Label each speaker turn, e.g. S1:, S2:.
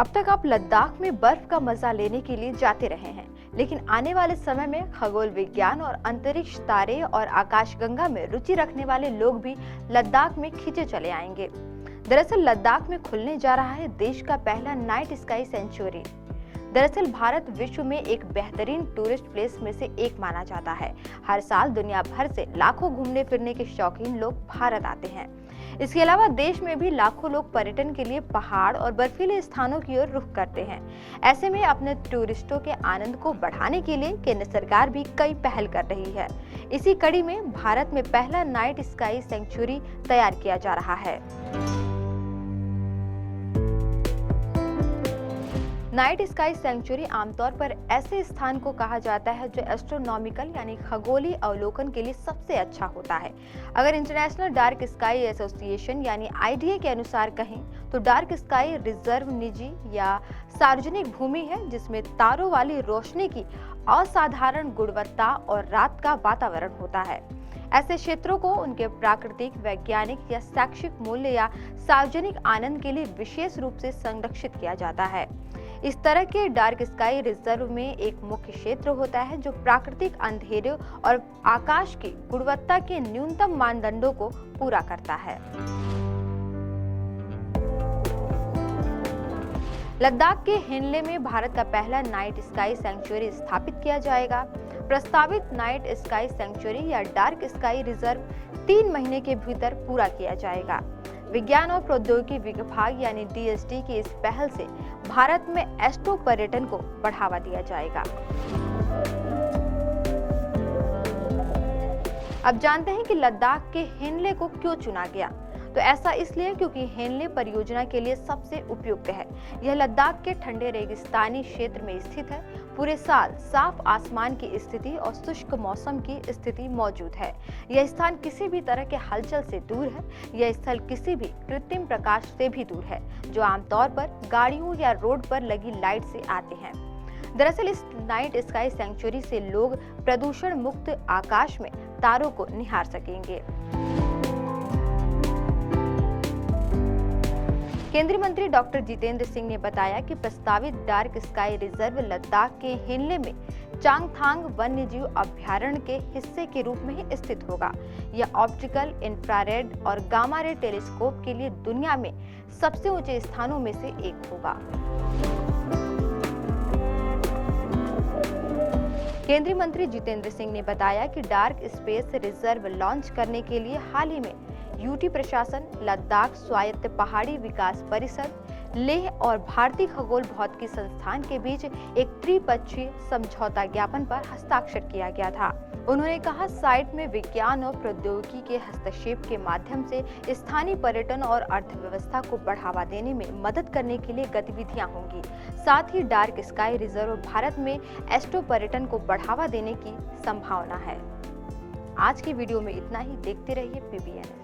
S1: अब तक आप लद्दाख में बर्फ का मजा लेने के लिए जाते रहे हैं, लेकिन आने वाले समय में खगोल विज्ञान और अंतरिक्ष, तारे और आकाशगंगा में रुचि रखने वाले लोग भी लद्दाख में खींचे चले आएंगे। दरअसल लद्दाख में खुलने जा रहा है देश का पहला नाइट स्काई सेंचुरी। दरअसल भारत विश्व में एक बेहतरीन टूरिस्ट प्लेस में से एक माना जाता है। हर साल दुनिया भर से लाखों घूमने फिरने के शौकीन लोग भारत आते हैं। इसके अलावा देश में भी लाखों लोग पर्यटन के लिए पहाड़ और बर्फीले स्थानों की ओर रुख करते हैं। ऐसे में अपने टूरिस्टों के आनंद को बढ़ाने के लिए केंद्र सरकार भी कई पहल कर रही है। इसी कड़ी में भारत में पहला नाइट स्काई सेंचुरी तैयार किया जा रहा है। नाइट स्काई सेंचुरी आमतौर पर ऐसे स्थान को कहा जाता है जो एस्ट्रोनॉमिकल यानी खगोलीय अवलोकन के लिए सबसे अच्छा होता है। अगर इंटरनेशनल डार्क स्काई एसोसिएशन यानी आईडीए के अनुसार कहें तो डार्क स्काई रिजर्व निजी या सार्वजनिक भूमि है जिसमें तारों वाली रोशनी की असाधारण गुणवत्ता और रात का वातावरण होता है। ऐसे क्षेत्रों को उनके प्राकृतिक, वैज्ञानिक या शैक्षिक मूल्य या सार्वजनिक आनंद के लिए विशेष रूप से संरक्षित किया जाता है। इस तरह के डार्क स्काई रिजर्व में एक मुख्य क्षेत्र होता है जो प्राकृतिक अंधेरे और आकाश की गुणवत्ता के न्यूनतम मानदंडों को पूरा करता है। लद्दाख के हिनले में भारत का पहला नाइट स्काई सेंचुरी स्थापित किया जाएगा। प्रस्तावित नाइट स्काई सेंचुरी या डार्क स्काई रिजर्व 3 महीने के भीतर पूरा किया जाएगा। विज्ञान और प्रौद्योगिकी विभाग यानी डीएसटी की इस पहल से भारत में एस्ट्रो पर्यटन को बढ़ावा दिया जाएगा। अब जानते हैं कि लद्दाख के हिनले को क्यों चुना गया। तो ऐसा इसलिए क्योंकि हिनले परियोजना के लिए सबसे उपयुक्त है। यह लद्दाख के ठंडे रेगिस्तानी क्षेत्र में स्थित है। पूरे साल साफ आसमान की स्थिति और शुष्क मौसम की स्थिति मौजूद है। यह स्थान किसी भी तरह के हलचल से दूर है। यह स्थल किसी भी कृत्रिम प्रकाश से भी दूर है जो आमतौर पर गाड़ियों या रोड पर लगी लाइट से आते हैं। दरअसल इस नाइट स्काई सेंचुरी से लोग प्रदूषण मुक्त आकाश में तारों को निहार सकेंगे। केंद्रीय मंत्री डॉक्टर जितेंद्र सिंह ने बताया कि प्रस्तावित डार्क स्काई रिजर्व लद्दाख के हिनले में चांगथांग वन्यजीव अभयारण्य के हिस्से के रूप में ही स्थित होगा। यह ऑप्टिकल, इंफ्रारेड और गामा रे टेलीस्कोप के लिए दुनिया में सबसे ऊंचे स्थानों में से एक होगा। केंद्रीय मंत्री जितेंद्र सिंह ने बताया कि डार्क स्पेस रिजर्व लॉन्च करने के लिए हाल ही में यूटी प्रशासन, लद्दाख स्वायत्त पहाड़ी विकास परिषद, लेह और भारतीय खगोल भौतिकी संस्थान के बीच एक त्रिपक्षीय समझौता ज्ञापन पर हस्ताक्षर किया गया था। उन्होंने कहा, साइट में विज्ञान और प्रौद्योगिकी के हस्तक्षेप के माध्यम से स्थानीय पर्यटन और अर्थव्यवस्था को बढ़ावा देने में मदद करने के लिए गतिविधियां होंगी। साथ ही डार्क स्काई रिजर्व भारत में एस्ट्रो पर्यटन को बढ़ावा देने की संभावना है। आज की वीडियो में इतना ही। देखते रहिए PBN।